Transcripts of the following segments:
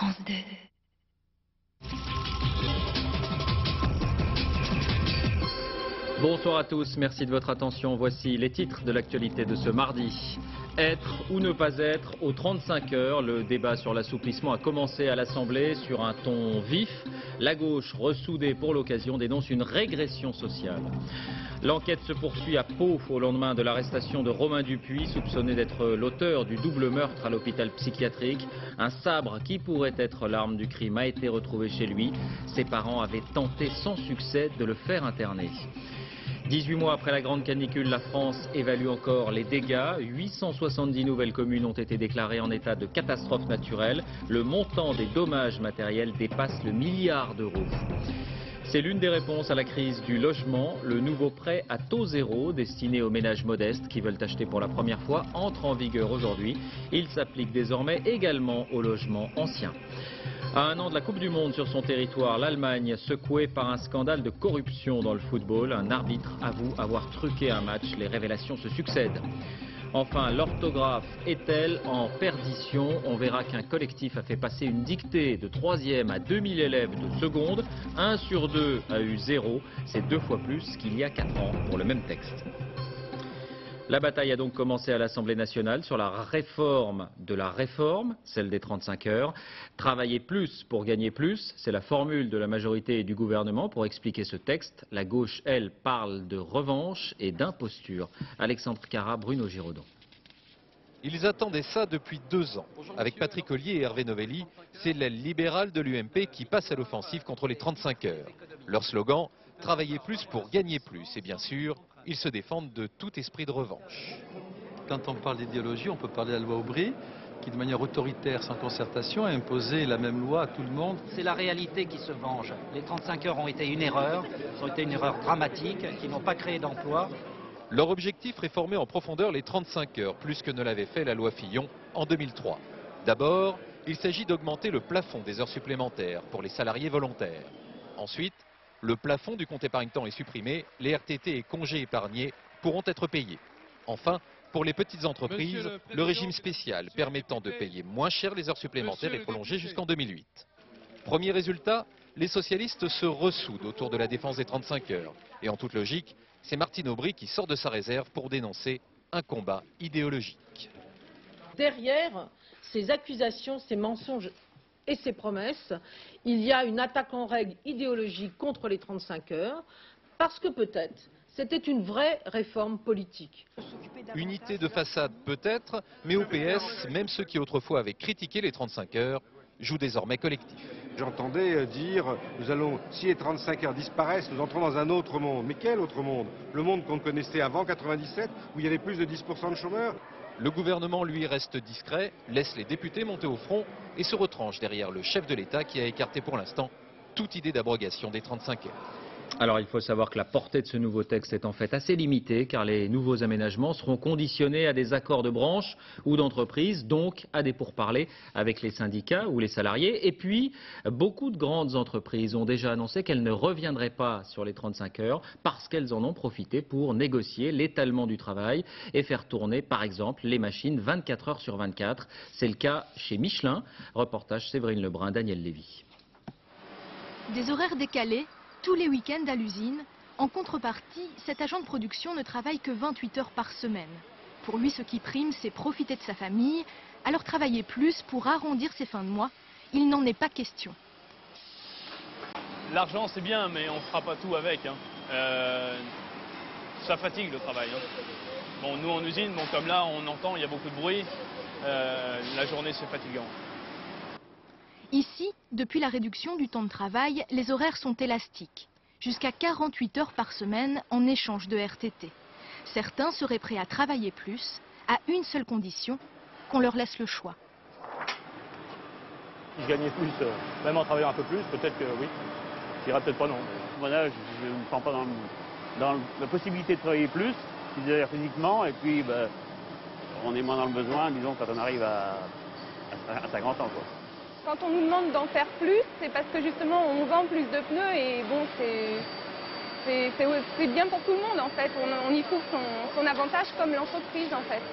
France 2. Bonsoir à tous, merci de votre attention. Voici les titres de l'actualité de ce mardi. Être ou ne pas être aux 35 heures, le débat sur l'assouplissement a commencé à l'Assemblée sur un ton vif. La gauche, ressoudée pour l'occasion, dénonce une régression sociale. L'enquête se poursuit à Pau au lendemain de l'arrestation de Romain Dupuis, soupçonné d'être l'auteur du double meurtre à l'hôpital psychiatrique. Un sabre qui pourrait être l'arme du crime a été retrouvé chez lui. Ses parents avaient tenté sans succès de le faire interner. 18 mois après la grande canicule, la France évalue encore les dégâts. 870 nouvelles communes ont été déclarées en état de catastrophe naturelle. Le montant des dommages matériels dépasse le milliard d'euros. C'est l'une des réponses à la crise du logement. Le nouveau prêt à taux zéro destiné aux ménages modestes qui veulent acheter pour la première fois entre en vigueur aujourd'hui. Il s'applique désormais également aux logements anciens. À un an de la Coupe du Monde sur son territoire, l'Allemagne, secouée par un scandale de corruption dans le football. Un arbitre avoue avoir truqué un match. Les révélations se succèdent. Enfin, l'orthographe est-elle en perdition? On verra qu'un collectif a fait passer une dictée de 3e à 2000 élèves de seconde. 1 sur 2 a eu 0. C'est 2 fois plus qu'il y a 4 ans pour le même texte. La bataille a donc commencé à l'Assemblée nationale sur la réforme de la réforme, celle des 35 heures. Travailler plus pour gagner plus, c'est la formule de la majorité et du gouvernement pour expliquer ce texte. La gauche, elle, parle de revanche et d'imposture. Alexandre Carra, Bruno Giraudon. Ils attendaient ça depuis 2 ans. Avec Patrick Ollier et Hervé Novelli, c'est l'aile libérale de l'UMP qui passe à l'offensive contre les 35 heures. Leur slogan, travailler plus pour gagner plus. Et bien sûr, ils se défendent de tout esprit de revanche. Quand on parle d'idéologie, on peut parler de la loi Aubry, qui de manière autoritaire, sans concertation, a imposé la même loi à tout le monde. C'est la réalité qui se venge. Les 35 heures ont été une erreur dramatique, qui n'ont pas créé d'emploi. Leur objectif, réformer en profondeur les 35 heures, plus que ne l'avait fait la loi Fillon en 2003. D'abord, il s'agit d'augmenter le plafond des heures supplémentaires pour les salariés volontaires. Ensuite, le plafond du compte épargne-temps est supprimé, les RTT et congés épargnés pourront être payés. Enfin, pour les petites entreprises, le régime spécial permettant de payer moins cher les heures supplémentaires est prolongé jusqu'en 2008. Premier résultat, les socialistes se ressoudent autour de la défense des 35 heures. Et en toute logique, c'est Martine Aubry qui sort de sa réserve pour dénoncer un combat idéologique. Derrière ces accusations, ces mensonges et ces promesses, il y a une attaque en règle idéologique contre les 35 heures, parce que peut-être c'était une vraie réforme politique. Unité de façade peut-être, mais au PS, même ceux qui autrefois avaient critiqué les 35 heures jouent désormais collectif. J'entendais dire, si les 35 heures disparaissent, nous entrons dans un autre monde. Mais quel autre monde? Le monde qu'on connaissait avant 97, où il y avait plus de 10% de chômeurs? Le gouvernement, lui, reste discret, laisse les députés monter au front et se retranche derrière le chef de l'État qui a écarté pour l'instant toute idée d'abrogation des 35 heures. Alors il faut savoir que la portée de ce nouveau texte est en fait assez limitée car les nouveaux aménagements seront conditionnés à des accords de branche ou d'entreprise, donc à des pourparlers avec les syndicats ou les salariés. Et puis, beaucoup de grandes entreprises ont déjà annoncé qu'elles ne reviendraient pas sur les 35 heures parce qu'elles en ont profité pour négocier l'étalement du travail et faire tourner par exemple les machines 24 heures sur 24. C'est le cas chez Michelin. Reportage Séverine Lebrun, Daniel Lévy. Des horaires décalés tous les week-ends à l'usine. En contrepartie, cet agent de production ne travaille que 28 heures par semaine. Pour lui, ce qui prime, c'est profiter de sa famille, alors travailler plus pour arrondir ses fins de mois. Il n'en est pas question. L'argent, c'est bien, mais on ne fera pas tout avec. Ça fatigue le travail. Bon, nous en usine, comme là, on entend, il y a beaucoup de bruit. La journée, c'est fatigant. Ici, depuis la réduction du temps de travail, les horaires sont élastiques. Jusqu'à 48 heures par semaine en échange de RTT. Certains seraient prêts à travailler plus, à une seule condition, qu'on leur laisse le choix. Si je gagnais plus, même en travaillant un peu plus, peut-être que oui. Je dirais peut-être pas non. Voilà, je ne me sens pas dans la possibilité de travailler plus, c'est-à-dire physiquement, et puis on est moins dans le besoin, disons, quand on arrive à 50 ans, quoi. Quand on nous demande d'en faire plus, c'est parce que justement on vend plus de pneus et bon, c'est bien pour tout le monde en fait. On y trouve son avantage comme l'entreprise en fait.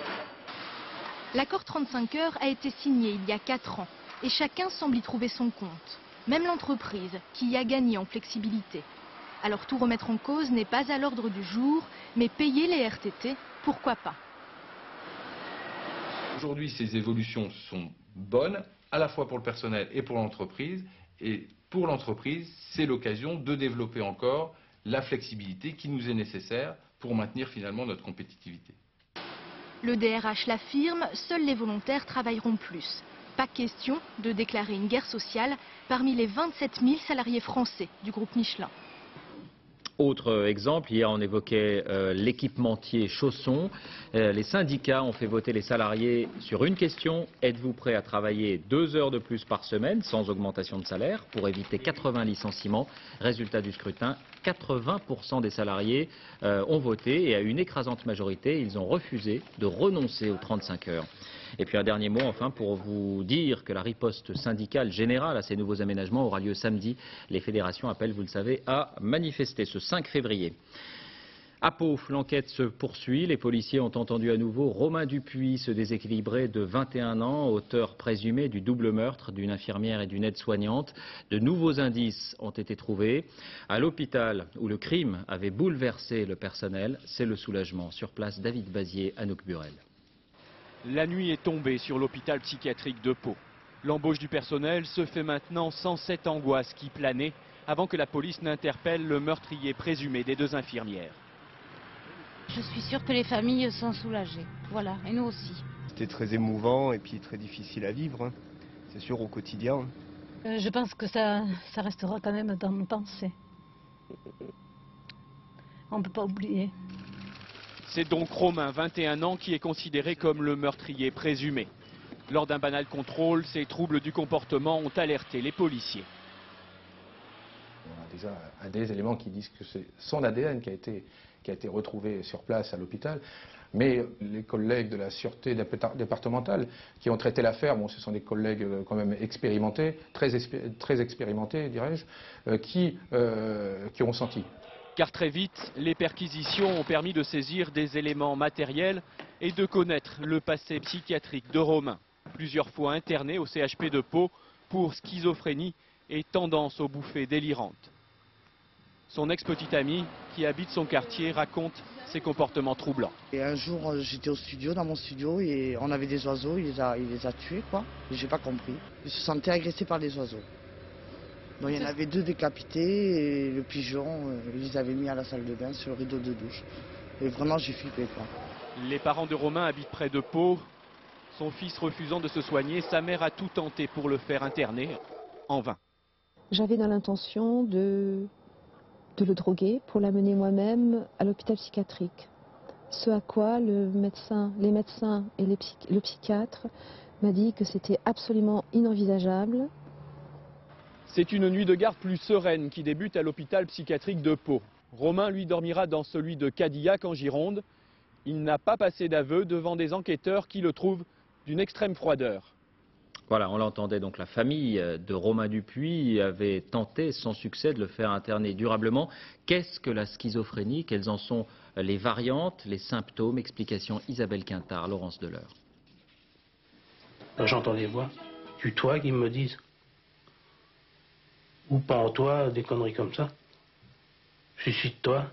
L'accord 35 heures a été signé il y a 4 ans. Et chacun semble y trouver son compte. Même l'entreprise, qui y a gagné en flexibilité. Alors tout remettre en cause n'est pas à l'ordre du jour, mais payer les RTT, pourquoi pas? Aujourd'hui, ces évolutions sont bonnes, à la fois pour le personnel et pour l'entreprise. Et pour l'entreprise, c'est l'occasion de développer encore la flexibilité qui nous est nécessaire pour maintenir finalement notre compétitivité. Le DRH l'affirme, seuls les volontaires travailleront plus. Pas question de déclarer une guerre sociale parmi les 27 000 salariés français du groupe Michelin. Autre exemple, hier on évoquait l'équipementier Chausson. Les syndicats ont fait voter les salariés sur une question. Êtes-vous prêt à travailler 2 heures de plus par semaine sans augmentation de salaire pour éviter 80 licenciements? Résultat du scrutin, 80% des salariés ont voté et à une écrasante majorité, ils ont refusé de renoncer aux 35 heures. Et puis un dernier mot enfin pour vous dire que la riposte syndicale générale à ces nouveaux aménagements aura lieu samedi. Les fédérations appellent, vous le savez, à manifester ce 5 février. À Pau, l'enquête se poursuit. Les policiers ont entendu à nouveau Romain Dupuis, ce déséquilibré de 21 ans, auteur présumé du double meurtre d'une infirmière et d'une aide-soignante. De nouveaux indices ont été trouvés. À l'hôpital où le crime avait bouleversé le personnel, c'est le soulagement. Sur place, David Bazier, Anouk Burel. La nuit est tombée sur l'hôpital psychiatrique de Pau. L'embauche du personnel se fait maintenant sans cette angoisse qui planait avant que la police n'interpelle le meurtrier présumé des 2 infirmières. Je suis sûre que les familles sont soulagées, voilà, et nous aussi. C'était très émouvant et puis très difficile à vivre, hein. C'est sûr, au quotidien. Je pense que ça restera quand même dans nos pensées. On ne peut pas oublier. C'est donc Romain, 21 ans, qui est considéré comme le meurtrier présumé. Lors d'un banal contrôle, ces troubles du comportement ont alerté les policiers. On a déjà des éléments qui disent que c'est son ADN qui a été retrouvé sur place à l'hôpital. Mais les collègues de la sûreté départementale qui ont traité l'affaire, bon, ce sont des collègues quand même expérimentés, très expérimentés, dirais-je, qui ont senti. Car très vite, les perquisitions ont permis de saisir des éléments matériels et de connaître le passé psychiatrique de Romain, plusieurs fois interné au CHP de Pau pour schizophrénie et tendance aux bouffées délirantes. Son ex-petite amie, qui habite son quartier, raconte ses comportements troublants. Et un jour, j'étais au studio, dans mon studio, et on avait des oiseaux, il les a tués, quoi. J'ai pas compris. Je se sentais agressé par les oiseaux. Donc il y en avait 2 décapités, et le pigeon, ils les avaient mis à la salle de bain sur le rideau de douche. Et vraiment, j'ai flippé, quoi. Les parents de Romain habitent près de Pau. Son fils refusant de se soigner, sa mère a tout tenté pour le faire interner, en vain. J'avais dans l'intention de le droguer pour l'amener moi-même à l'hôpital psychiatrique. Ce à quoi les médecins et le psychiatre m'a dit que c'était absolument inenvisageable. C'est une nuit de garde plus sereine qui débute à l'hôpital psychiatrique de Pau. Romain, lui, dormira dans celui de Cadillac en Gironde. Il n'a pas passé d'aveu devant des enquêteurs qui le trouvent d'une extrême froideur. Voilà, on l'entendait donc, la famille de Romain Dupuis avait tenté sans succès de le faire interner durablement. Qu'est-ce que la schizophrénie? Quelles en sont les variantes, les symptômes? Explication Isabelle Quintard, Laurence Deleur. J'entends des voix, tu toi qui me disent, ou pas en toi, des conneries comme ça. Suicide-toi.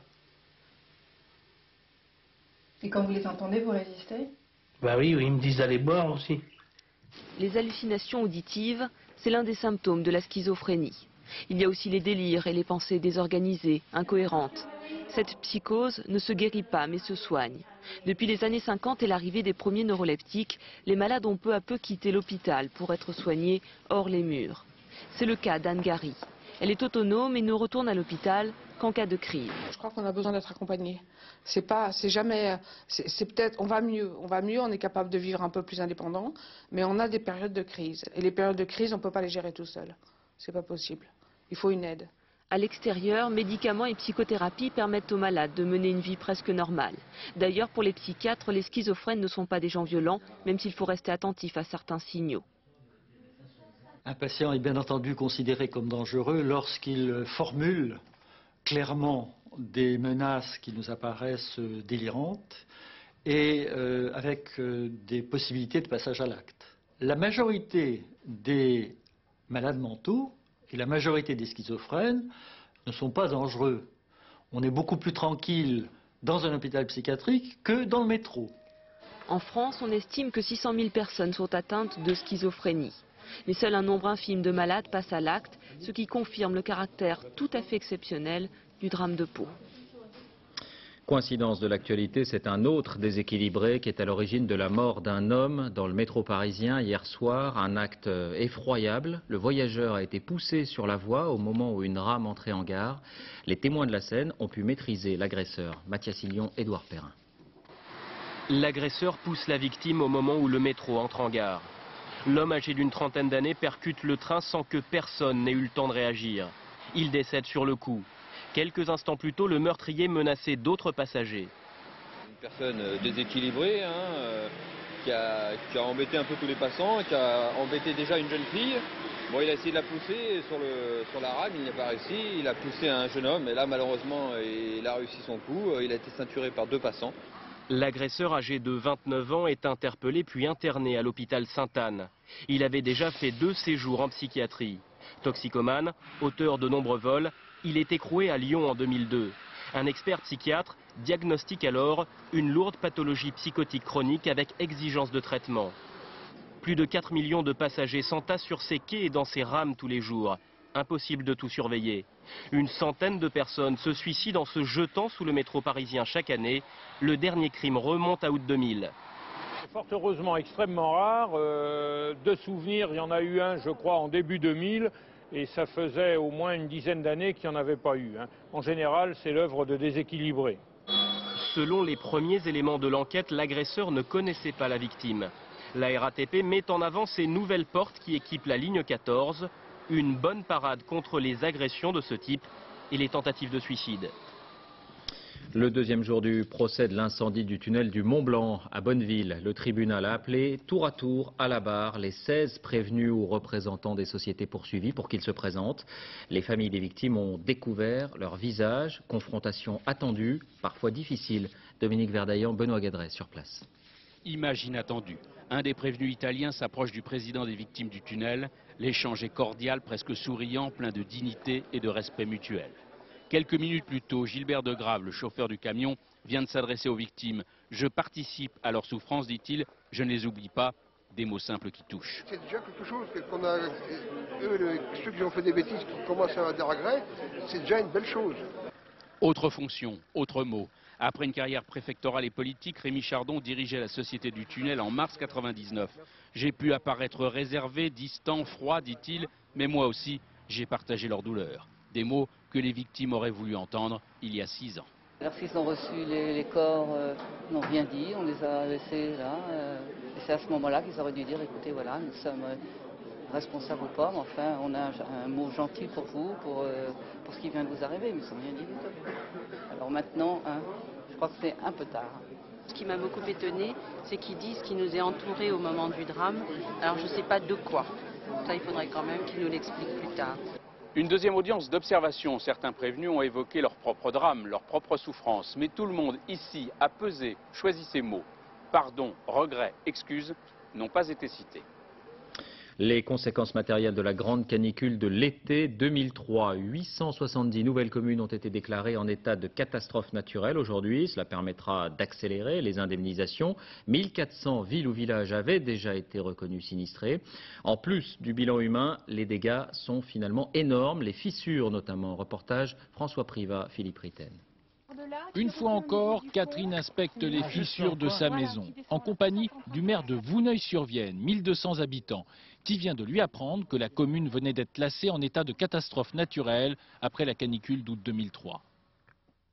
Et quand vous les entendez, vous résistez? Bah oui, ils me disent d'aller boire aussi. Les hallucinations auditives, c'est l'un des symptômes de la schizophrénie. Il y a aussi les délires et les pensées désorganisées, incohérentes. Cette psychose ne se guérit pas mais se soigne. Depuis les années 50 et l'arrivée des premiers neuroleptiques, les malades ont peu à peu quitté l'hôpital pour être soignés hors les murs. C'est le cas d'Anne Gary. Elle est autonome et ne retourne à l'hôpital qu'en cas de crise. Je crois qu'on a besoin d'être accompagné. C'est peut-être, on va mieux, on est capable de vivre un peu plus indépendant, mais on a des périodes de crise. Et les périodes de crise, on ne peut pas les gérer tout seul. C'est pas possible. Il faut une aide. À l'extérieur, médicaments et psychothérapie permettent aux malades de mener une vie presque normale. D'ailleurs, pour les psychiatres, les schizophrènes ne sont pas des gens violents, même s'il faut rester attentif à certains signaux. Un patient est bien entendu considéré comme dangereux lorsqu'il formule clairement des menaces qui nous apparaissent délirantes et avec des possibilités de passage à l'acte. la majorité des malades mentaux et la majorité des schizophrènes ne sont pas dangereux. On est beaucoup plus tranquille dans un hôpital psychiatrique que dans le métro. En France, on estime que 600 000 personnes sont atteintes de schizophrénie. Mais seul un nombre infime de malades passe à l'acte, ce qui confirme le caractère tout à fait exceptionnel du drame de Pau. Coïncidence de l'actualité, c'est un autre déséquilibré qui est à l'origine de la mort d'un homme dans le métro parisien hier soir. Un acte effroyable. Le voyageur a été poussé sur la voie au moment où une rame entrait en gare. Les témoins de la scène ont pu maîtriser l'agresseur. Mathias Hillion, Édouard Perrin. L'agresseur pousse la victime au moment où le métro entre en gare. L'homme âgé d'une trentaine d'années percute le train sans que personne n'ait eu le temps de réagir. Il décède sur le coup. Quelques instants plus tôt, le meurtrier menaçait d'autres passagers. Une personne déséquilibrée, qui a embêté un peu tous les passants, qui a embêté déjà une jeune fille. Bon, il a essayé de la pousser sur la rame, il n'a pas réussi. Il a poussé un jeune homme et là, malheureusement, il a réussi son coup. Il a été ceinturé par 2 passants. L'agresseur âgé de 29 ans est interpellé puis interné à l'hôpital Sainte-Anne. Il avait déjà fait 2 séjours en psychiatrie. Toxicomane, auteur de nombreux vols, il est écroué à Lyon en 2002. Un expert psychiatre diagnostique alors une lourde pathologie psychotique chronique avec exigence de traitement. Plus de 4 millions de passagers s'entassent sur ces quais et dans ces rames tous les jours. Impossible de tout surveiller. Une centaine de personnes se suicident en se jetant sous le métro parisien chaque année. Le dernier crime remonte à août 2000. Fort heureusement extrêmement rare. De souvenirs, il y en a eu un, je crois, en début 2000. Et ça faisait au moins une dizaine d'années qu'il n'y en avait pas eu. En général, c'est l'œuvre de déséquilibrés. Selon les premiers éléments de l'enquête, l'agresseur ne connaissait pas la victime. La RATP met en avant ces nouvelles portes qui équipent la ligne 14. Une bonne parade contre les agressions de ce type et les tentatives de suicide. Le deuxième jour du procès de l'incendie du tunnel du Mont-Blanc à Bonneville, le tribunal a appelé tour à tour à la barre les 16 prévenus ou représentants des sociétés poursuivies pour qu'ils se présentent. Les familles des victimes ont découvert leur visage, confrontation attendue, parfois difficile. Dominique Verdaillan, Benoît Gadret sur place. Image inattendue. Un des prévenus italiens s'approche du président des victimes du tunnel. L'échange est cordial, presque souriant, plein de dignité et de respect mutuel. Quelques minutes plus tôt, Gilbert Degrave, le chauffeur du camion, vient de s'adresser aux victimes. « Je participe à leur souffrance », dit-il, « je ne les oublie pas ». Des mots simples qui touchent. C'est déjà quelque chose qu'on a, ceux qui ont fait des bêtises, qui commencent à avoir des regrets, c'est déjà une belle chose. Autre fonction, autre mot. Après une carrière préfectorale et politique, Rémi Chardon dirigeait la Société du Tunnel en mars 99. J'ai pu apparaître réservé, distant, froid, dit-il, mais moi aussi, j'ai partagé leur douleur. Des mots que les victimes auraient voulu entendre il y a 6 ans. Lorsqu'ils ont reçu les corps, n'ont rien dit, on les a laissés là. Et c'est à ce moment-là qu'ils auraient dû dire, écoutez, voilà, nous sommes responsables ou pas, mais enfin, on a un mot gentil pour vous, pour ce qui vient de vous arriver, mais ils n'ont rien dit du tout. Alors maintenant, je crois que c'est un peu tard. Ce qui m'a beaucoup étonné, c'est qu'ils disent qu'il nous est entourés au moment du drame. Alors je ne sais pas de quoi. Ça, il faudrait quand même qu'ils nous l'expliquent plus tard. Une deuxième audience d'observation. Certains prévenus ont évoqué leur propre drame, leur propre souffrance. Mais tout le monde ici a pesé, choisi ses mots. Pardon, regret, excuse n'ont pas été cités. Les conséquences matérielles de la grande canicule de l'été 2003. 870 nouvelles communes ont été déclarées en état de catastrophe naturelle aujourd'hui. Cela permettra d'accélérer les indemnisations. 1400 villes ou villages avaient déjà été reconnus sinistrés. En plus du bilan humain, les dégâts sont finalement énormes. Les fissures notamment. Reportage François Privat, Philippe Ritten. Une fois encore, Catherine inspecte les fissures de sa maison, en compagnie du maire de Vouneuil-sur-Vienne, 1200 habitants, qui vient de lui apprendre que la commune venait d'être classée en état de catastrophe naturelle après la canicule d'août 2003.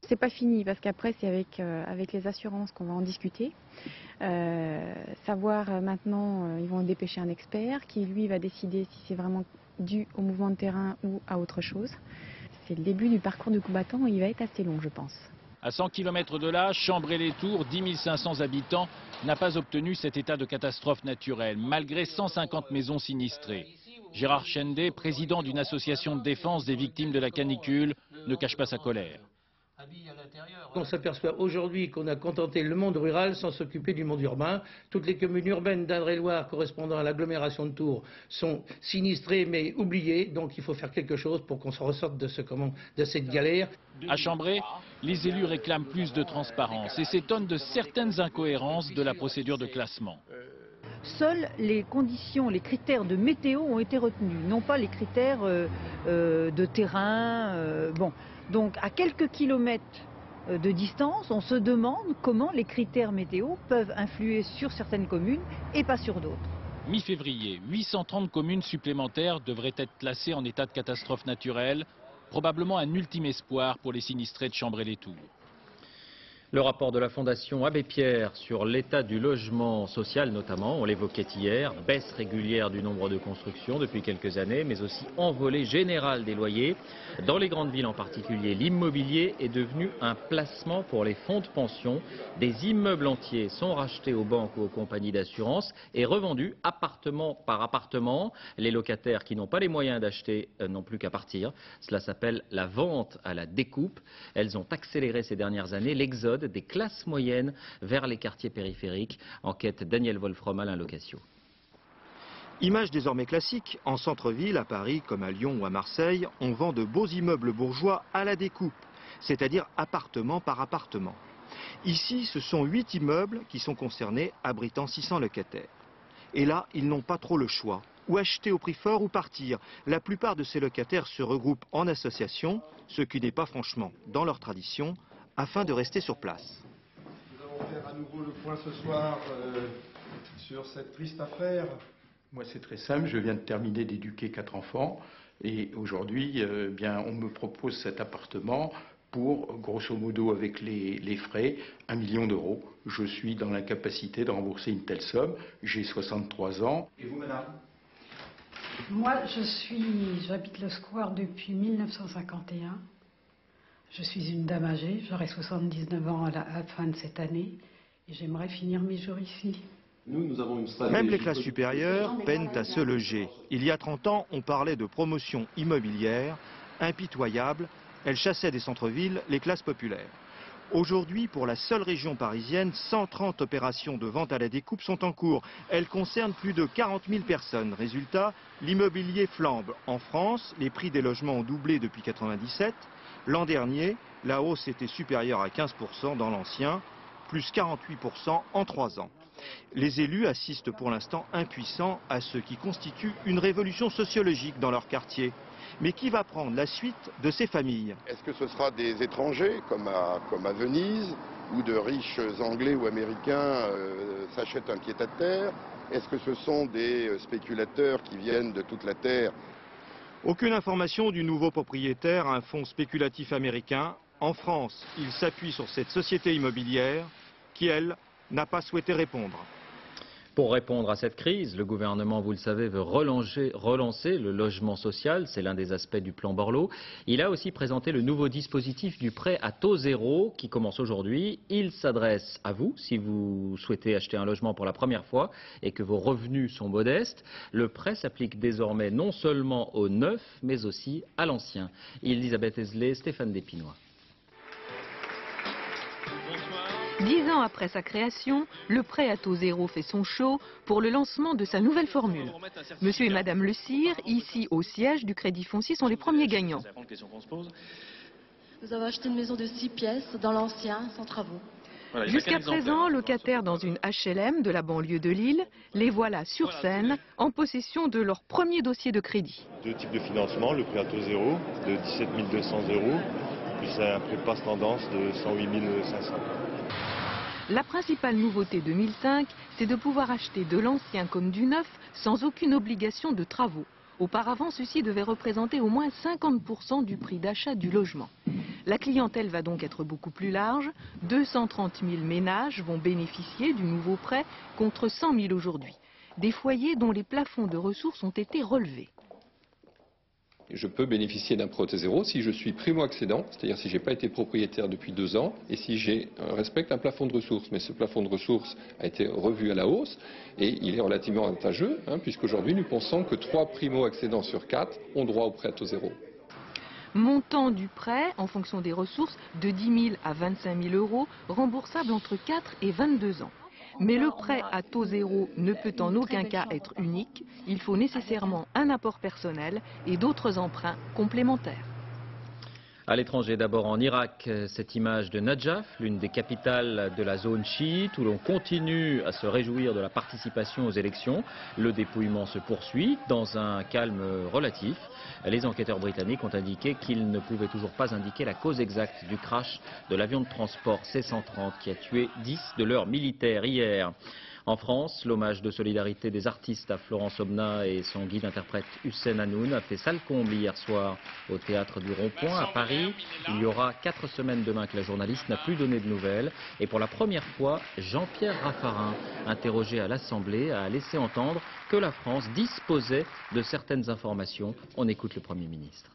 C'est pas fini parce qu'après c'est avec les assurances qu'on va en discuter. Savoir maintenant, ils vont dépêcher un expert qui lui va décider si c'est vraiment dû au mouvement de terrain ou à autre chose. C'est le début du parcours du combattant, il va être assez long je pense. À 100 km de là, Chambray-les-Tours, 10 500 habitants, n'a pas obtenu cet état de catastrophe naturelle, malgré 150 maisons sinistrées. Gérard Chendé, président d'une association de défense des victimes de la canicule, ne cache pas sa colère. On s'aperçoit aujourd'hui qu'on a contenté le monde rural sans s'occuper du monde urbain. Toutes les communes urbaines d'Indre-et-Loire correspondant à l'agglomération de Tours sont sinistrées mais oubliées. Donc il faut faire quelque chose pour qu'on se ressorte de cette galère. À Chambray, les élus réclament plus de transparence et s'étonnent de certaines incohérences de la procédure de classement. Seules les conditions, les critères de météo ont été retenus, non pas les critères de terrain. Bon. Donc à quelques kilomètres de distance, on se demande comment les critères météo peuvent influer sur certaines communes et pas sur d'autres. Mi-février, 830 communes supplémentaires devraient être classées en état de catastrophe naturelle, probablement un ultime espoir pour les sinistrés de Chambray-les-Tours. Le rapport de la Fondation Abbé Pierre sur l'état du logement social notamment, on l'évoquait hier, baisse régulière du nombre de constructions depuis quelques années, mais aussi envolée générale des loyers. Dans les grandes villes en particulier, l'immobilier est devenu un placement pour les fonds de pension. Des immeubles entiers sont rachetés aux banques ou aux compagnies d'assurance et revendus appartement par appartement. Les locataires qui n'ont pas les moyens d'acheter n'ont plus qu'à partir. Cela s'appelle la vente à la découpe. Elles ont accéléré ces dernières années l'exode des classes moyennes vers les quartiers périphériques. Enquête Daniel Wolfrom, Alain Locatio. Image désormais classique, en centre-ville, à Paris comme à Lyon ou à Marseille, on vend de beaux immeubles bourgeois à la découpe, c'est-à-dire appartement par appartement. Ici, ce sont 8 immeubles qui sont concernés, abritant 600 locataires. Et là, ils n'ont pas trop le choix. Ou acheter au prix fort ou partir. La plupart de ces locataires se regroupent en association, ce qui n'est pas franchement dans leur tradition, afin de rester sur place. Nous allons faire à nouveau le point ce soir sur cette triste affaire. Moi, c'est très simple. Je viens de terminer d'éduquer 4 enfants. Et aujourd'hui, bien, on me propose cet appartement pour, grosso modo, avec les frais, 1 million d'euros. Je suis dans l'incapacité de rembourser une telle somme. J'ai 63 ans. Et vous, madame ? Moi, j'habite le square depuis 1951. Je suis une dame âgée, j'aurai 79 ans à la fin de cette année et j'aimerais finir mes jours ici. Nous avons une stratégie. Même les classes supérieures peinent à se loger. Il y a 30 ans, on parlait de promotion immobilière. Impitoyable, elle chassait des centres-villes les classes populaires. Aujourd'hui, pour la seule région parisienne, 130 opérations de vente à la découpe sont en cours. Elles concernent plus de 40 000 personnes. Résultat, l'immobilier flambe. En France, les prix des logements ont doublé depuis 1997. L'an dernier, la hausse était supérieure à 15% dans l'ancien, plus 48% en 3 ans. Les élus assistent pour l'instant impuissants à ce qui constitue une révolution sociologique dans leur quartier. Mais qui va prendre la suite de ces familles? Est-ce que ce sera des étrangers, comme à Venise, où de riches Anglais ou Américains s'achètent un pied-à-terre? Est-ce que ce sont des spéculateurs qui viennent de toute la Terre? Aucune information du nouveau propriétaire, un fonds spéculatif américain. En France, il s'appuie sur cette société immobilière qui, elle, n'a pas souhaité répondre. Pour répondre à cette crise, le gouvernement, vous le savez, veut relancer le logement social. C'est l'un des aspects du plan Borloo. Il a aussi présenté le nouveau dispositif du prêt à taux zéro qui commence aujourd'hui. Il s'adresse à vous si vous souhaitez acheter un logement pour la première fois et que vos revenus sont modestes. Le prêt s'applique désormais non seulement au neuf, mais aussi à l'ancien. Elisabeth Esley, Stéphane Despinois. 10 ans après sa création, le prêt à taux zéro fait son show pour le lancement de sa nouvelle formule. Monsieur et Madame Le Cire, ici au siège du Crédit Foncier, sont les premiers gagnants. Nous avons acheté une maison de 6 pièces dans l'ancien, sans travaux. Voilà, jusqu'à présent, locataires dans une HLM de la banlieue de Lille, les voilà sur scène, en possession de leur premier dossier de crédit. 2 types de financement, le prêt à taux zéro de 17 200 €, puis un prêt passe tendance de 108 500 €. La principale nouveauté 2005, c'est de pouvoir acheter de l'ancien comme du neuf sans aucune obligation de travaux. Auparavant, ceci devait représenter au moins 50% du prix d'achat du logement. La clientèle va donc être beaucoup plus large. 230 000 ménages vont bénéficier du nouveau prêt contre 100 000 aujourd'hui. Des foyers dont les plafonds de ressources ont été relevés. Je peux bénéficier d'un prêt à taux zéro si je suis primo-accédant, c'est-à-dire si je n'ai pas été propriétaire depuis 2 ans et si je respecte un plafond de ressources. Mais ce plafond de ressources a été revu à la hausse et il est relativement avantageux, puisqu'aujourd'hui nous pensons que 3 primo-accédants sur 4 ont droit au prêt à taux zéro. Montant du prêt, en fonction des ressources, de 10 000 à 25 000 euros, remboursable entre 4 et 22 ans. Mais le prêt à taux zéro ne peut en aucun cas être unique. Il faut nécessairement un apport personnel et d'autres emprunts complémentaires. À l'étranger, d'abord en Irak, cette image de Najaf, l'une des capitales de la zone chiite, où l'on continue à se réjouir de la participation aux élections. Le dépouillement se poursuit dans un calme relatif. Les enquêteurs britanniques ont indiqué qu'ils ne pouvaient toujours pas indiquer la cause exacte du crash de l'avion de transport C-130 qui a tué 10 de leurs militaires hier. En France, l'hommage de solidarité des artistes à Florence Aubenas et son guide-interprète Hussein Hanoun a fait salle comble hier soir au théâtre du Rond-Point à Paris. Il y aura 4 semaines demain que la journaliste n'a plus donné de nouvelles. Et pour la première fois, Jean-Pierre Raffarin, interrogé à l'Assemblée, a laissé entendre que la France disposait de certaines informations. On écoute le Premier ministre.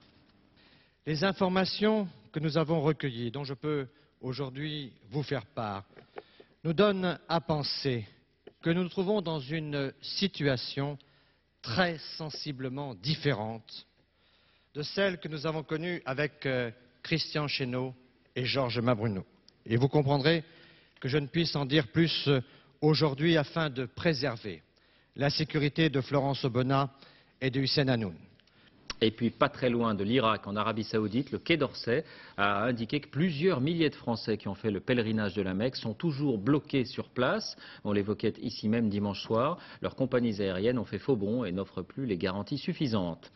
Les informations que nous avons recueillies, dont je peux aujourd'hui vous faire part, nous donnent à penser que nous nous trouvons dans une situation très sensiblement différente de celle que nous avons connue avec Christian Chesneau et Georges Mabruno. Et vous comprendrez que je ne puisse en dire plus aujourd'hui afin de préserver la sécurité de Florence Aubenas et de Hussein Hanoun. Et puis pas très loin de l'Irak, en Arabie Saoudite, le Quai d'Orsay a indiqué que plusieurs milliers de Français qui ont fait le pèlerinage de la Mecque sont toujours bloqués sur place. On l'évoquait ici même dimanche soir. Leurs compagnies aériennes ont fait faux bond et n'offrent plus les garanties suffisantes.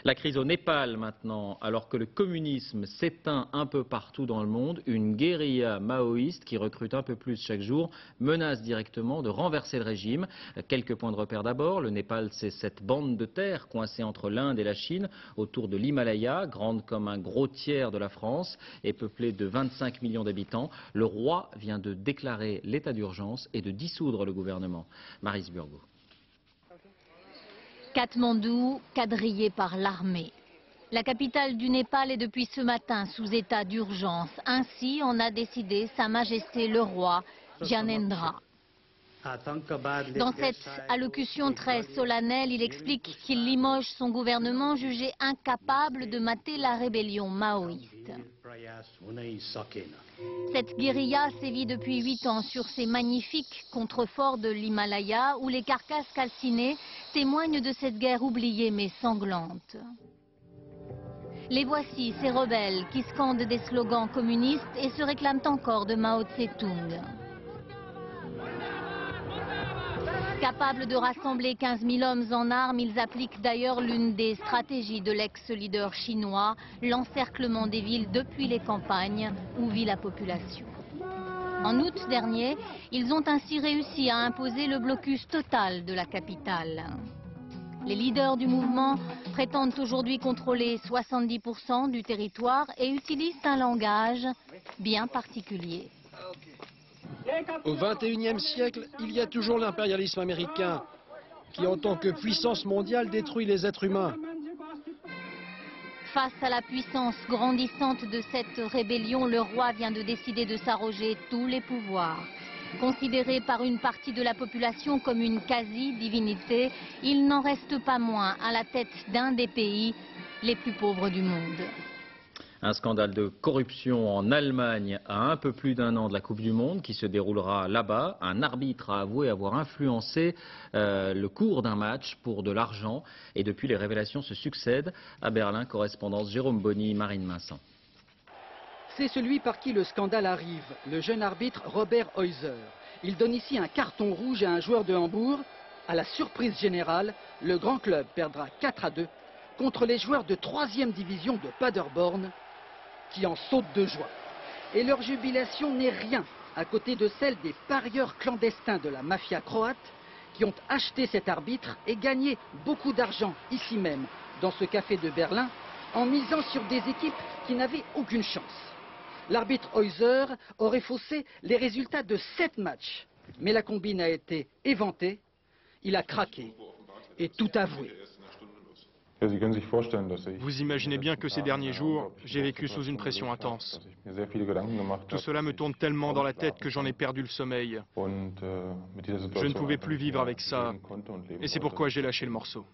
La crise au Népal maintenant, alors que le communisme s'éteint un peu partout dans le monde, une guérilla maoïste qui recrute un peu plus chaque jour menace directement de renverser le régime. Quelques points de repère d'abord. Le Népal, c'est cette bande de terre coincée entre l'Inde et la Chine, autour de l'Himalaya, grande comme un gros tiers de la France et peuplée de 25 millions d'habitants. Le roi vient de déclarer l'état d'urgence et de dissoudre le gouvernement. Maryse Burgot. Katmandou, quadrillé par l'armée. La capitale du Népal est depuis ce matin sous état d'urgence. Ainsi en a décidé Sa Majesté le roi Gyanendra. Dans cette allocution très solennelle, il explique qu'il limoge son gouvernement jugé incapable de mater la rébellion maoïste. Cette guérilla sévit depuis 8 ans sur ces magnifiques contreforts de l'Himalaya où les carcasses calcinées témoignent de cette guerre oubliée mais sanglante. Les voici, ces rebelles qui scandent des slogans communistes et se réclament encore de Mao Tse-tung. Capables de rassembler 15 000 hommes en armes, ils appliquent d'ailleurs l'une des stratégies de l'ex-leader chinois, l'encerclement des villes depuis les campagnes où vit la population. En août dernier, ils ont ainsi réussi à imposer le blocus total de la capitale. Les leaders du mouvement prétendent aujourd'hui contrôler 70% du territoire et utilisent un langage bien particulier. Au XXIe siècle, il y a toujours l'impérialisme américain qui, en tant que puissance mondiale, détruit les êtres humains. Face à la puissance grandissante de cette rébellion, le roi vient de décider de s'arroger tous les pouvoirs. Considéré par une partie de la population comme une quasi-divinité, il n'en reste pas moins à la tête d'un des pays les plus pauvres du monde. Un scandale de corruption en Allemagne à un peu plus d'1 an de la Coupe du Monde qui se déroulera là-bas. Un arbitre a avoué avoir influencé le cours d'un match pour de l'argent. Et depuis, les révélations se succèdent. À Berlin, correspondance Jérôme Bonny, Marine Vincent. C'est celui par qui le scandale arrive, le jeune arbitre Robert Heuser. Il donne ici un carton rouge à un joueur de Hambourg. À la surprise générale, le grand club perdra 4-2 contre les joueurs de 3e division de Paderborn, qui en sautent de joie. Et leur jubilation n'est rien à côté de celle des parieurs clandestins de la mafia croate qui ont acheté cet arbitre et gagné beaucoup d'argent ici même, dans ce café de Berlin, en misant sur des équipes qui n'avaient aucune chance. L'arbitre Heuser aurait faussé les résultats de 7 matchs, mais la combine a été éventée, il a craqué et tout avoué. Vous imaginez bien que ces derniers jours, j'ai vécu sous une pression intense. Tout cela me tourne tellement dans la tête que j'en ai perdu le sommeil. Je ne pouvais plus vivre avec ça, et c'est pourquoi j'ai lâché le morceau.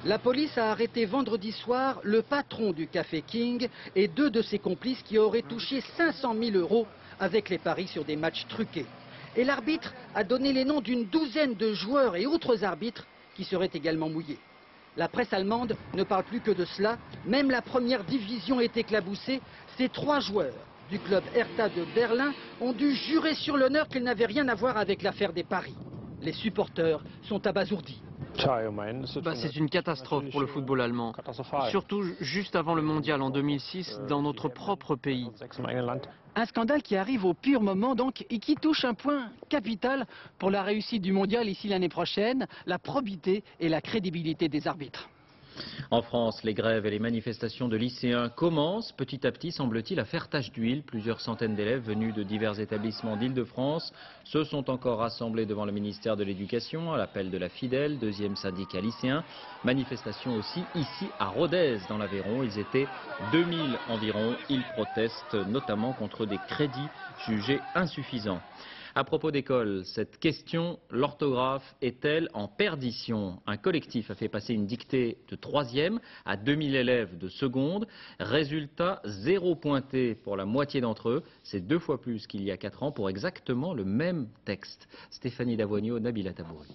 La police a arrêté vendredi soir le patron du Café King et 2 de ses complices qui auraient touché 500 000 € avec les paris sur des matchs truqués. Et l'arbitre a donné les noms d'une douzaine de joueurs et autres arbitres qui seraient également mouillés. La presse allemande ne parle plus que de cela. Même la première division est éclaboussée. Ces 3 joueurs du club Hertha de Berlin ont dû jurer sur l'honneur qu'ils n'avaient rien à voir avec l'affaire des paris. Les supporters sont abasourdis. C'est une catastrophe pour le football allemand, surtout juste avant le mondial en 2006 dans notre propre pays. Un scandale qui arrive au pire moment donc et qui touche un point capital pour la réussite du mondial ici l'année prochaine, la probité et la crédibilité des arbitres. En France, les grèves et les manifestations de lycéens commencent petit à petit, semble-t-il, à faire tache d'huile. Plusieurs centaines d'élèves venus de divers établissements d'Île-de-France se sont encore rassemblés devant le ministère de l'Éducation à l'appel de la Fidèle, 2e syndicat lycéen. Manifestation aussi ici à Rodez, dans l'Aveyron. Ils étaient 2000 environ. Ils protestent notamment contre des crédits jugés insuffisants. À propos d'école, cette question, l'orthographe est-elle en perdition? Un collectif a fait passer une dictée de 3e à 2000 élèves de seconde. Résultat, 0 pointé pour la moitié d'entre eux. C'est 2 fois plus qu'il y a 4 ans pour exactement le même texte. Stéphanie Davogno, Nabila Tabouri.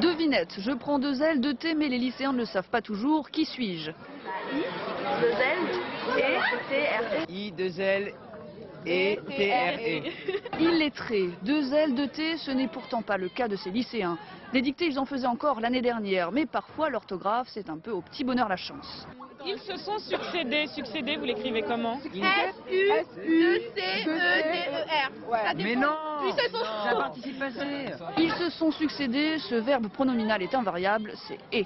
Devinette, je prends 2 L de thé, mais les lycéens ne le savent pas toujours. Qui suis-je? I, 2 L, et T, R, E. I, 2 L. Et T-R-E. Illettrés, 2 L de T, ce n'est pourtant pas le cas de ces lycéens. Des dictées, ils en faisaient encore l'année dernière, mais parfois l'orthographe, c'est un peu au petit bonheur la chance. Ils se sont succédés. Succédés, vous l'écrivez comment? S-U-C-E-D-E-R. Mais non, c'est un participe passé. Ils se sont succédés, ce verbe pronominal est invariable, c'est « et ».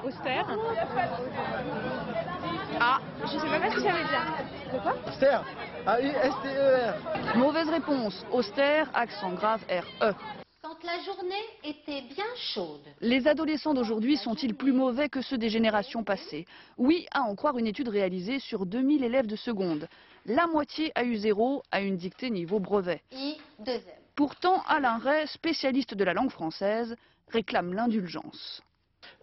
Austère. Ah, je sais même pas ce que ça veut dire. De quoi? Austère. A-U-S-T-E-R. Mauvaise réponse. Austère, accent grave, R-E. Quand la journée était bien chaude. Les adolescents d'aujourd'hui sont-ils plus mauvais que ceux des générations passées? Oui, à en croire une étude réalisée sur 2000 élèves de seconde. La moitié a eu 0 à une dictée niveau brevet. I, 2M. Pourtant, Alain Ray, spécialiste de la langue française, réclame l'indulgence.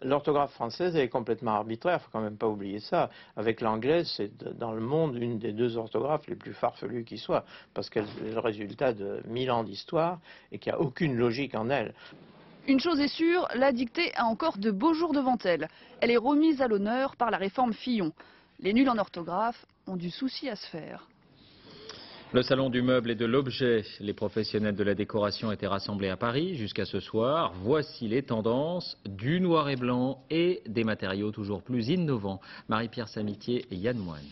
L'orthographe française est complètement arbitraire, il ne faut quand même pas oublier ça. Avec l'anglaise, c'est dans le monde une des 2 orthographes les plus farfelues qui soient, parce qu'elle est le résultat de 1000 ans d'histoire et qu'il n'y a aucune logique en elle. Une chose est sûre, la dictée a encore de beaux jours devant elle. Elle est remise à l'honneur par la réforme Fillon. Les nuls en orthographe ont du souci à se faire. Le salon du meuble et de l'objet, les professionnels de la décoration étaient rassemblés à Paris jusqu'à ce soir. Voici les tendances du noir et blanc et des matériaux toujours plus innovants. Marie-Pierre Samitier et Yann Moine.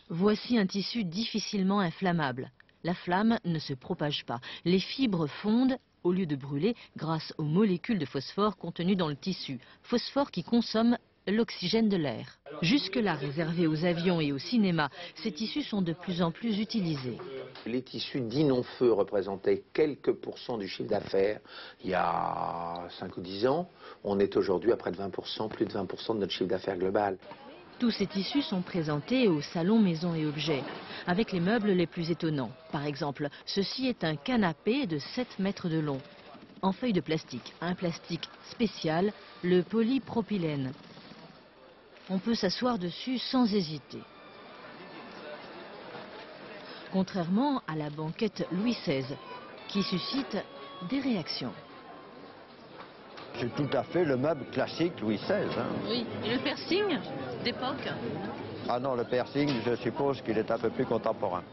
Voici un tissu difficilement inflammable. La flamme ne se propage pas. Les fibres fondent au lieu de brûler grâce aux molécules de phosphore contenues dans le tissu. Phosphore qui consomme l'oxygène de l'air. Jusque-là réservés aux avions et au cinéma, ces tissus sont de plus en plus utilisés. Les tissus dits non-feu représentaient quelques pourcents du chiffre d'affaires il y a 5 ou 10 ans. On est aujourd'hui à près de 20%, plus de 20% de notre chiffre d'affaires global. Tous ces tissus sont présentés au salon Maisons et Objets, avec les meubles les plus étonnants. Par exemple, ceci est un canapé de 7 mètres de long, en feuille de plastique. Un plastique spécial, le polypropylène. On peut s'asseoir dessus sans hésiter. Contrairement à la banquette Louis XVI, qui suscite des réactions. C'est tout à fait le meuble classique Louis XVI. Hein. Oui, et le piercing d'époque? Ah non, le piercing, je suppose qu'il est un peu plus contemporain.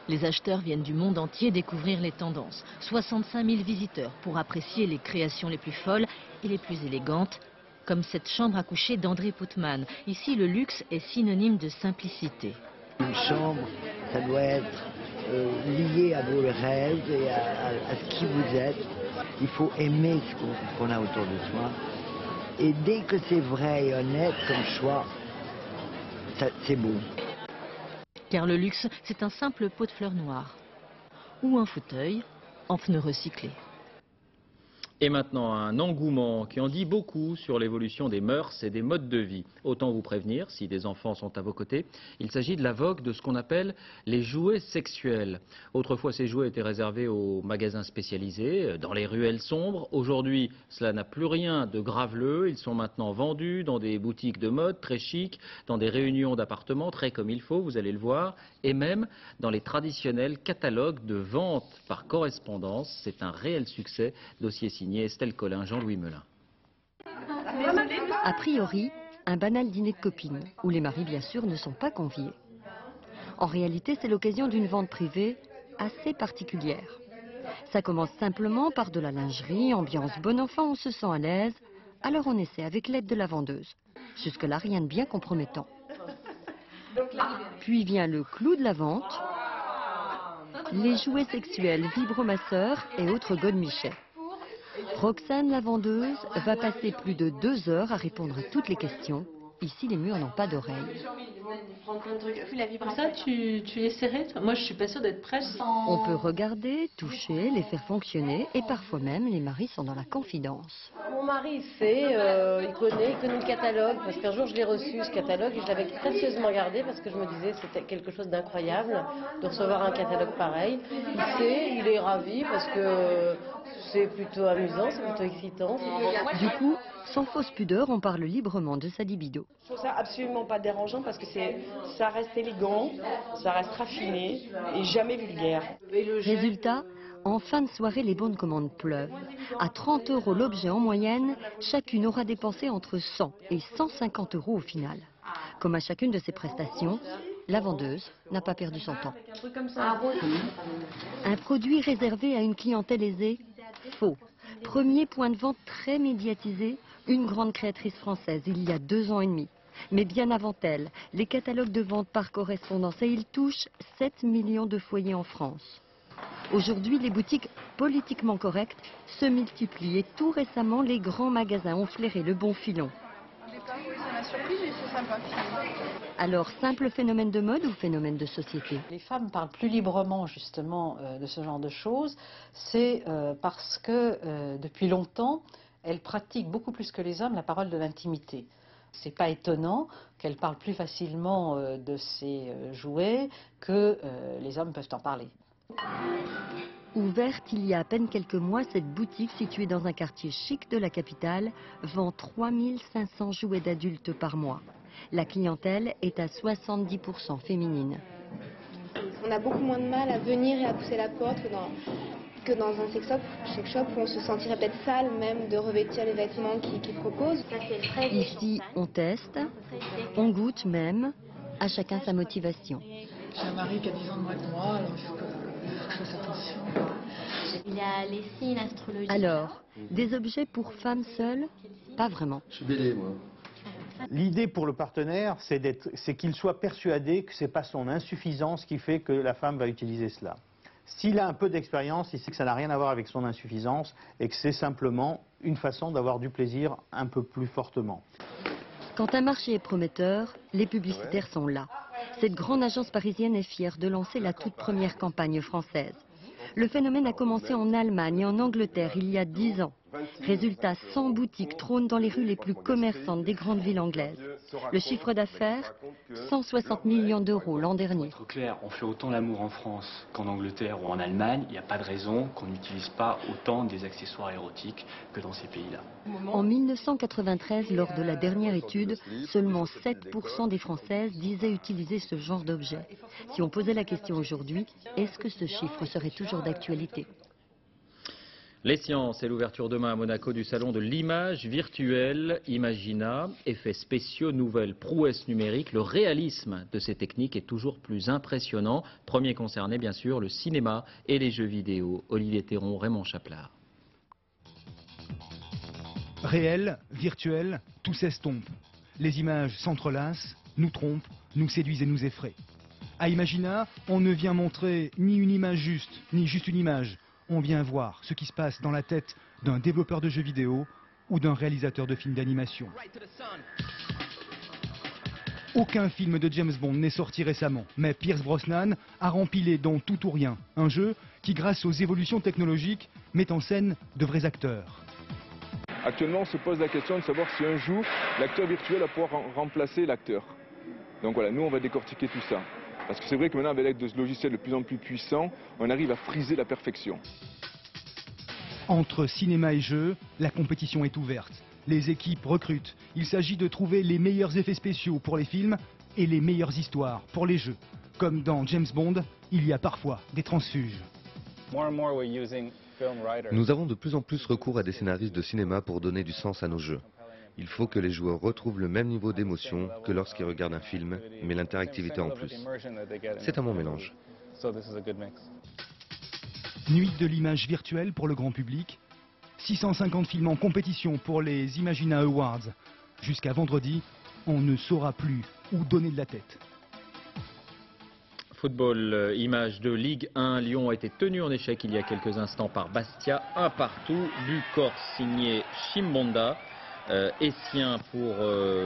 Les acheteurs viennent du monde entier découvrir les tendances. 65 000 visiteurs pour apprécier les créations les plus folles et les plus élégantes, comme cette chambre à coucher d'André Poutman. Ici, le luxe est synonyme de simplicité. Une chambre, ça doit être lié à vos rêves et à ce qui vous êtes. Il faut aimer ce qu'on a autour de soi. Et dès que c'est vrai et honnête comme choix, c'est beau. Car le luxe, c'est un simple pot de fleurs noires ou un fauteuil en pneus recyclés. Et maintenant, un engouement qui en dit beaucoup sur l'évolution des mœurs et des modes de vie. Autant vous prévenir, si des enfants sont à vos côtés, il s'agit de la vogue de ce qu'on appelle les jouets sexuels. Autrefois, ces jouets étaient réservés aux magasins spécialisés, dans les ruelles sombres. Aujourd'hui, cela n'a plus rien de graveleux. Ils sont maintenant vendus dans des boutiques de mode très chic, dans des réunions d'appartements très comme il faut, vous allez le voir, et même dans les traditionnels catalogues de vente par correspondance. C'est un réel succès. Dossier signé Estelle Collin, Jean-Louis Melin. A priori, un banal dîner de copines, où les maris bien sûr ne sont pas conviés. En réalité, c'est l'occasion d'une vente privée assez particulière. Ça commence simplement par de la lingerie, ambiance bon enfant, on se sent à l'aise, alors on essaie avec l'aide de la vendeuse. Jusque-là, rien de bien compromettant. Puis vient le clou de la vente, les jouets sexuels vibromasseurs et autres godemichets. Roxane, la vendeuse, va passer plus de 2 heures à répondre à toutes les questions. Ici, les murs n'ont pas d'oreilles. Ça, tu les serrais? Moi, je suis pas sûre d'être prête sans... On peut regarder, toucher, les faire fonctionner et parfois même, les maris sont dans la confidence. Mon mari, il sait, il connaît le catalogue, parce qu'un jour, je l'ai reçu, ce catalogue, et je l'avais précieusement gardé parce que je me disais c'était quelque chose d'incroyable de recevoir un catalogue pareil. Il sait, il est ravi parce que c'est plutôt amusant, c'est plutôt excitant. Du coup, sans fausse pudeur, on parle librement de sa libido. Je trouve ça absolument pas dérangeant parce que ça reste élégant, ça reste raffiné et jamais vulgaire. Résultat, en fin de soirée, les bonnes commandes pleuvent. À 30 € l'objet en moyenne, chacune aura dépensé entre 100 et 150 € au final. Comme à chacune de ces prestations, la vendeuse n'a pas perdu son temps. Un produit réservé à une clientèle aisée? Faux. Premier point de vente très médiatisé, une grande créatrice française il y a 2 ans et demi. Mais bien avant elle, les catalogues de vente par correspondance, et ils touchent 7 millions de foyers en France. Aujourd'hui, les boutiques politiquement correctes se multiplient et tout récemment, les grands magasins ont flairé le bon filon. Alors, simple phénomène de mode ou phénomène de société? Les femmes parlent plus librement justement de ce genre de choses. C'est parce que depuis longtemps, elles pratiquent beaucoup plus que les hommes la parole de l'intimité. C'est pas étonnant qu'elles parlent plus facilement de ces jouets que les hommes peuvent en parler. Ouverte il y a à peine quelques mois, cette boutique située dans un quartier chic de la capitale vend 3500 jouets d'adultes par mois. La clientèle est à 70% féminine. On a beaucoup moins de mal à venir et à pousser la porte que dans un sex shop où on se sentirait peut-être sale même de revêtir les vêtements qu'ils proposent. Ici, on teste, on goûte même, à chacun sa motivation. J'ai un mari qui a 10 ans de moins que moi, alors il faut que je fasse attention. Il y a les signes astrologiques. Alors, des objets pour femmes seules? Pas vraiment. Je suis Bélier, moi. L'idée pour le partenaire, c'est qu'il soit persuadé que ce n'est pas son insuffisance qui fait que la femme va utiliser cela. S'il a un peu d'expérience, il sait que ça n'a rien à voir avec son insuffisance et que c'est simplement une façon d'avoir du plaisir un peu plus fortement. Quand un marché est prometteur, les publicitaires sont là. Cette grande agence parisienne est fière de lancer la toute première campagne française. Le phénomène a commencé en Allemagne et en Angleterre il y a 10 ans. Résultat, 100 boutiques trônent dans les rues les plus commerçantes des grandes villes anglaises. Le chiffre d'affaires, 160 millions d'euros l'an dernier. Pour être clair, on fait autant l'amour en France qu'en Angleterre ou en Allemagne. Il n'y a pas de raison qu'on n'utilise pas autant des accessoires érotiques que dans ces pays-là. En 1993, lors de la dernière étude, seulement 7% des Françaises disaient utiliser ce genre d'objet. Si on posait la question aujourd'hui, est-ce que ce chiffre serait toujours d'actualité ? Les sciences et l'ouverture demain à Monaco du salon de l'image virtuelle Imagina, effets spéciaux, nouvelles prouesses numériques, le réalisme de ces techniques est toujours plus impressionnant. Premier concerné bien sûr le cinéma et les jeux vidéo. Olivier Théron, Raymond Chaplard. Réel, virtuel, tout s'estompe. Les images s'entrelacent, nous trompent, nous séduisent et nous effraient. À Imagina, on ne vient montrer ni une image juste, ni juste une image. On vient voir ce qui se passe dans la tête d'un développeur de jeux vidéo ou d'un réalisateur de films d'animation. Aucun film de James Bond n'est sorti récemment, mais Pierce Brosnan a rempilé dans Tout ou Rien, un jeu qui, grâce aux évolutions technologiques, met en scène de vrais acteurs. Actuellement, on se pose la question de savoir si un jour, l'acteur virtuel va pouvoir remplacer l'acteur. Donc voilà, nous, on va décortiquer tout ça. Parce que c'est vrai que maintenant, avec l'aide de ce logiciel de plus en plus puissant, on arrive à friser la perfection. Entre cinéma et jeu, la compétition est ouverte. Les équipes recrutent. Il s'agit de trouver les meilleurs effets spéciaux pour les films et les meilleures histoires pour les jeux. Comme dans James Bond, il y a parfois des transfuges. Nous avons de plus en plus recours à des scénaristes de cinéma pour donner du sens à nos jeux. Il faut que les joueurs retrouvent le même niveau d'émotion que lorsqu'ils regardent un film, mais l'interactivité en plus. C'est un bon mélange. Nuit de l'image virtuelle pour le grand public. 650 films en compétition pour les Imagina Awards. Jusqu'à vendredi, on ne saura plus où donner de la tête. Football, image de Ligue 1. Lyon a été tenu en échec il y a quelques instants par Bastia. 1-1. Bucor signé Chimbonda. Essien pour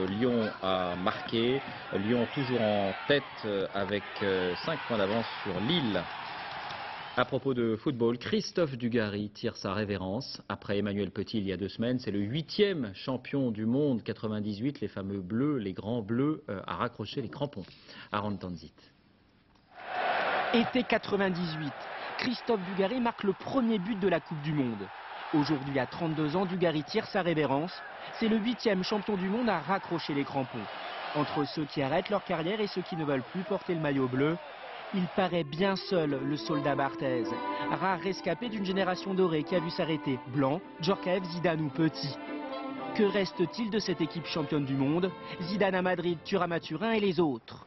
Lyon a marqué. Lyon toujours en tête avec 5 points d'avance sur Lille. À propos de football, Christophe Dugarry tire sa révérence. Après Emmanuel Petit il y a 2 semaines, c'est le 8e champion du monde 98, les fameux bleus, les grands bleus, à raccrocher les crampons. Aaron Tanzit. Été 98, Christophe Dugarry marque le premier but de la Coupe du Monde. Aujourd'hui, à 32 ans, Dugarry tire sa révérence. C'est le 8e champion du monde à raccrocher les crampons. Entre ceux qui arrêtent leur carrière et ceux qui ne veulent plus porter le maillot bleu, il paraît bien seul, le soldat Barthez. Rare rescapé d'une génération dorée qui a vu s'arrêter Blanc, Djorkaeff, Zidane ou Petit. Que reste-t-il de cette équipe championne du monde? Zidane à Madrid, Thuram à Turin et les autres.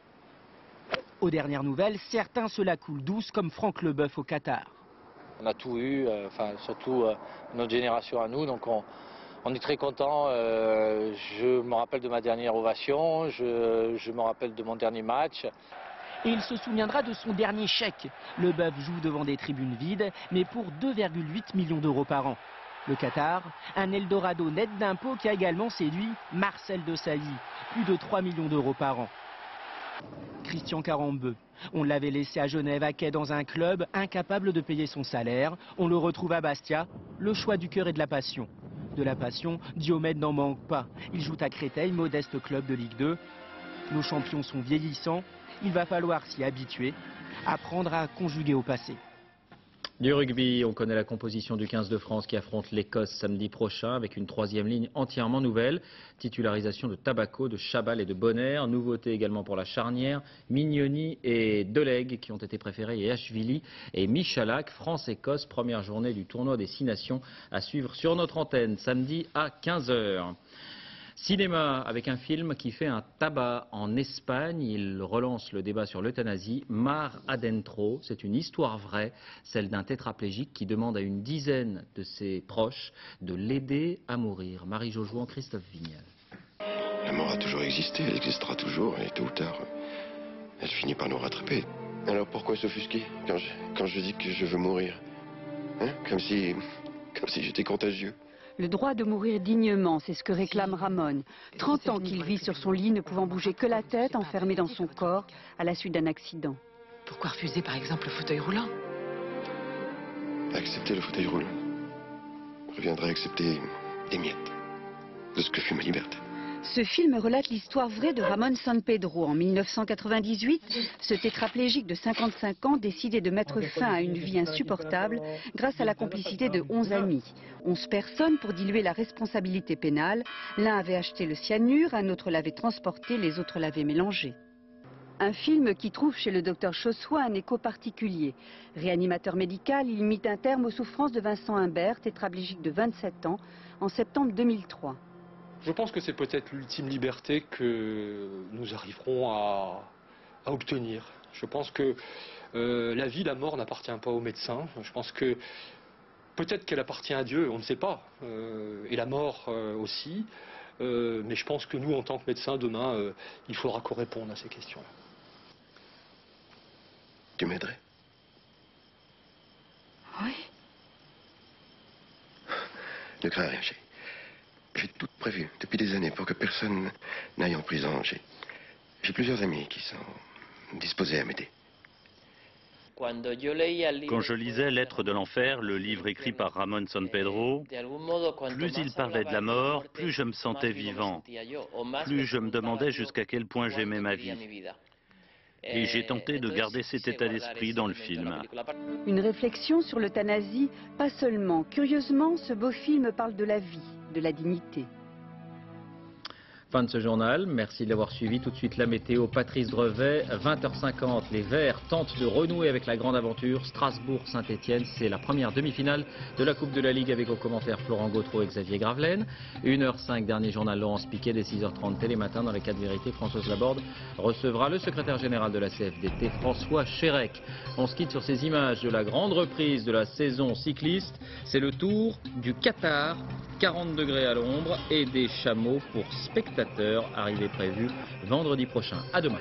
Aux dernières nouvelles, certains se la coulent douce comme Franck Leboeuf au Qatar. On a tout eu, surtout notre génération à nous, donc on est très content. Je me rappelle de ma dernière ovation, je me rappelle de mon dernier match. Et il se souviendra de son dernier chèque. Leboeuf joue devant des tribunes vides, mais pour 2,8 millions d'euros par an. Le Qatar, un Eldorado net d'impôts qui a également séduit Marcel Desailly, plus de 3 millions d'euros par an. Christian Carambeu, on l'avait laissé à Genève à quai dans un club incapable de payer son salaire. On le retrouve à Bastia, le choix du cœur et de la passion. De la passion, Diomède n'en manque pas. Il joue à Créteil, modeste club de Ligue 2. Nos champions sont vieillissants. Il va falloir s'y habituer, apprendre à conjuguer au passé. Du rugby, on connaît la composition du 15 de France qui affronte l'Écosse samedi prochain avec une 3e ligne entièrement nouvelle. Titularisation de Tabako, de Chabal et de Bonner. Nouveauté également pour la charnière. Mignoni et Delegue qui ont été préférés et Ashvili et Michalak. France-Écosse, première journée du tournoi des 6 nations à suivre sur notre antenne samedi à 15 h. Cinéma avec un film qui fait un tabac en Espagne. Il relance le débat sur l'euthanasie. Mar Adentro, c'est une histoire vraie, celle d'un tétraplégique qui demande à une dizaine de ses proches de l'aider à mourir. Marie Jojoan, Christophe Vignal. La mort a toujours existé, elle existera toujours, et tôt ou tard, elle finit par nous rattraper. Alors pourquoi s'offusquer quand je dis que je veux mourir, hein? Comme si j'étais contagieux. Le droit de mourir dignement, c'est ce que réclame Ramon. 30 ans qu'il vit sur son lit, ne pouvant bouger que la tête, enfermé dans son corps, à la suite d'un accident. Pourquoi refuser par exemple le fauteuil roulant? Accepter le fauteuil roulant reviendrait à accepter des miettes de ce que fut ma liberté. Ce film relate l'histoire vraie de Ramon San Pedro. En 1998, ce tétraplégique de 55 ans décidait de mettre fin à une vie insupportable grâce à la complicité de 11 amis. 11 personnes pour diluer la responsabilité pénale. L'un avait acheté le cyanure, un autre l'avait transporté, les autres l'avaient mélangé. Un film qui trouve chez le docteur Chossois un écho particulier. Réanimateur médical, il mit un terme aux souffrances de Vincent Humbert, tétraplégique de 27 ans, en septembre 2003. Je pense que c'est peut-être l'ultime liberté que nous arriverons à obtenir. Je pense que la vie, la mort n'appartient pas aux médecins. Je pense que peut-être qu'elle appartient à Dieu, on ne sait pas. Et la mort aussi. Mais je pense que nous, en tant que médecins, demain, il faudra qu'on réponde à ces questions-là. Tu m'aiderais? Oui. Ne crains rien, chérie. J'ai tout prévu depuis des années pour que personne n'aille en prison. J'ai plusieurs amis qui sont disposés à m'aider. Quand je lisais Lettres de l'enfer, le livre écrit par Ramón Sampedro, plus il parlait de la mort, plus je me sentais vivant, plus je me demandais jusqu'à quel point j'aimais ma vie. Et j'ai tenté de garder cet état d'esprit dans le film. Une réflexion sur l'euthanasie, pas seulement. Curieusement, ce beau film parle de la vie, de la dignité. Fin de ce journal, merci de l'avoir suivi. Tout de suite la météo, Patrice Drevet, 20h50. Les Verts tentent de renouer avec la grande aventure. Strasbourg-Saint-Etienne, c'est la première demi-finale de la Coupe de la Ligue avec aux commentaires Florent Gautreau et Xavier Gravelaine. 1h05, dernier journal Laurence Piquet, dès 6h30 Télématin. Dans les 4 vérités, Françoise Laborde recevra le secrétaire général de la CFDT, François Chérec. On se quitte sur ces images de la grande reprise de la saison cycliste. C'est le Tour du Qatar, 40 degrés à l'ombre et des chameaux pour spectateurs, arrivée prévue vendredi prochain. À demain.